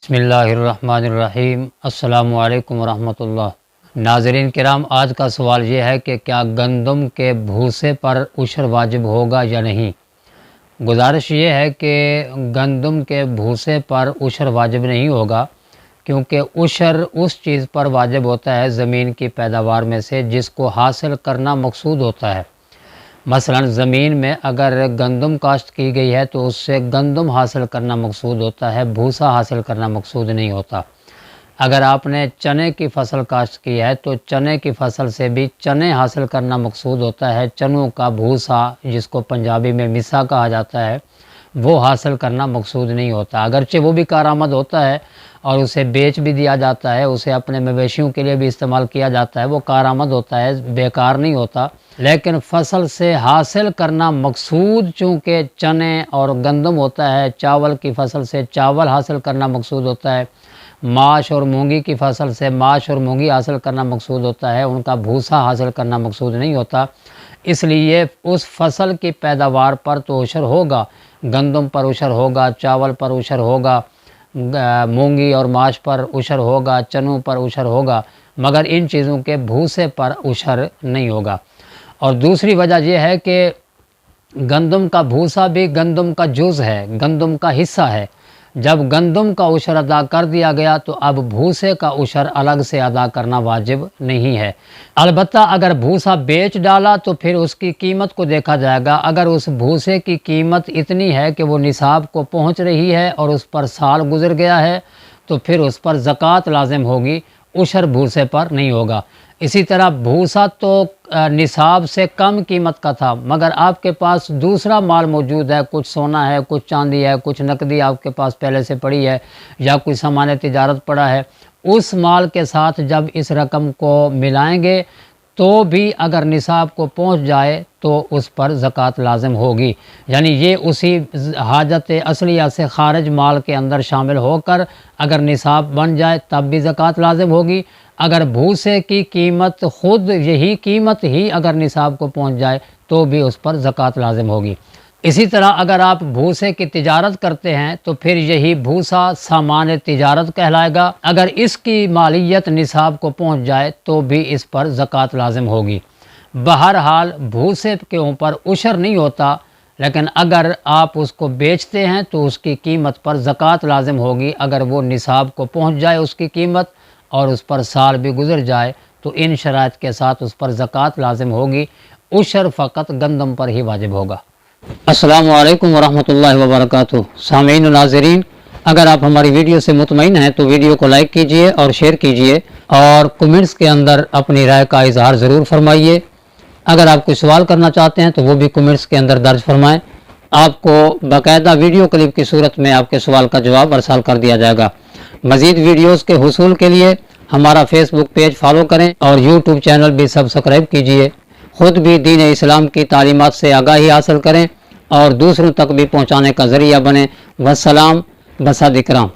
بسم اللہ الرحمن الرحیم۔ السلام علیکم ورحمۃ اللہ۔ ناظرین کرام، آج کا سوال یہ ہے کہ کیا گندم کے بھوسے پر عشر واجب ہوگا یا نہیں؟ گزارش یہ ہے کہ گندم کے بھوسے پر عشر واجب نہیں ہوگا، کیونکہ عشر اس چیز پر واجب ہوتا ہے زمین کی پیداوار میں سے جس کو حاصل کرنا مقصود ہوتا ہے۔ مثلا زمین میں اگر گندم کاشت کی گئی ہے تو اس سے گندم حاصل کرنا مقصود ہوتا ہے، بھوسا حاصل کرنا مقصود نہیں ہوتا۔ اگر آپ نے چنے کی فصل کاشت کی ہے تو چنے کی فصل سے بھی چنے حاصل کرنا مقصود ہوتا ہے، چنوں کا بھوسا جس کو پنجابی میں مسا کہا جاتا ہے وہ حاصل کرنا مقصود نہیں ہوتا۔ اگرچہ وہ بھی کارآمد ہوتا ہے اور اسے بیچ بھی دیا جاتا ہے، اسے اپنے مویشیوں کے لیے بھی استعمال کیا جاتا ہے، وہ کارآمد ہوتا ہے، بیکار نہیں ہوتا، لیکن فصل سے حاصل کرنا مقصود چونکہ چنے اور گندم ہوتا ہے، چاول کی فصل سے چاول حاصل کرنا مقصود ہوتا ہے، ماش اور مونگی کی فصل سے ماش اور مونگی حاصل کرنا مقصود ہوتا ہے، ان کا بھوسا حاصل کرنا مقصود نہیں ہوتا۔ اس لیے اس فصل کی پیداوار پر تو عشر ہوگا، گندم پر عشر ہوگا، چاول پر عشر ہوگا، مونگی اور ماش پر عشر ہوگا، چنوں پر عشر ہوگا، مگر ان چیزوں کے بھوسے پر عشر نہیں ہوگا۔ اور دوسری وجہ یہ ہے کہ گندم کا بھوسا بھی گندم کا جز ہے، گندم کا حصہ ہے۔ جب گندم کا عشر ادا کر دیا گیا تو اب بھوسے کا عشر الگ سے ادا کرنا واجب نہیں ہے۔ البتہ اگر بھوسا بیچ ڈالا تو پھر اس کی قیمت کو دیکھا جائے گا۔ اگر اس بھوسے کی قیمت اتنی ہے کہ وہ نصاب کو پہنچ رہی ہے اور اس پر سال گزر گیا ہے تو پھر اس پر زکوٰۃ لازم ہوگی، عشر بھوسے پر نہیں ہوگا۔ اسی طرح بھوسا تو نصاب سے کم قیمت کا تھا، مگر آپ کے پاس دوسرا مال موجود ہے، کچھ سونا ہے، کچھ چاندی ہے، کچھ نقدی آپ کے پاس پہلے سے پڑی ہے یا کوئی سامان تجارت پڑا ہے، اس مال کے ساتھ جب اس رقم کو ملائیں گے تو بھی اگر نصاب کو پہنچ جائے تو اس پر زکوٰۃ لازم ہوگی۔ یعنی یہ اسی حاجت اصلیہ سے خارج مال کے اندر شامل ہو کر اگر نصاب بن جائے تب بھی زکوٰۃ لازم ہوگی۔ اگر بھوسے کی قیمت خود یہی قیمت ہی اگر نصاب کو پہنچ جائے تو بھی اس پر زکوٰۃ لازم ہوگی۔ اسی طرح اگر آپ بھوسے کی تجارت کرتے ہیں تو پھر یہی بھوسا سامان تجارت کہلائے گا، اگر اس کی مالیت نصاب کو پہنچ جائے تو بھی اس پر زکوٰۃ لازم ہوگی۔ بہرحال بھوسے کے اوپر عشر نہیں ہوتا، لیکن اگر آپ اس کو بیچتے ہیں تو اس کی قیمت پر زکوٰۃ لازم ہوگی۔ اگر وہ نصاب کو پہنچ جائے اس کی قیمت اور اس پر سال بھی گزر جائے تو ان شرائط کے ساتھ اس پر زکوٰۃ لازم ہوگی، عشر فقط گندم پر ہی واجب ہوگا۔ السلام علیکم ورحمۃ اللہ وبرکاتہ۔ سامعین و ناظرین، اگر آپ ہماری ویڈیو سے مطمئن ہیں تو ویڈیو کو لائک کیجئے اور شیئر کیجئے اور کمنٹس کے اندر اپنی رائے کا اظہار ضرور فرمائیے۔ اگر آپ کوئی سوال کرنا چاہتے ہیں تو وہ بھی کمنٹس کے اندر درج فرمائیں، آپ کو باقاعدہ ویڈیو کلپ کی صورت میں آپ کے سوال کا جواب ارسال کر دیا جائے گا۔ مزید ویڈیوز کے حصول کے لیے ہمارا فیس بک پیج فالو کریں اور یوٹیوب چینل بھی سبسکرائب کیجئے۔ خود بھی دین اسلام کی تعلیمات سے آگاہی حاصل کریں اور دوسروں تک بھی پہنچانے کا ذریعہ بنیں۔ والسلام بصد اکرام۔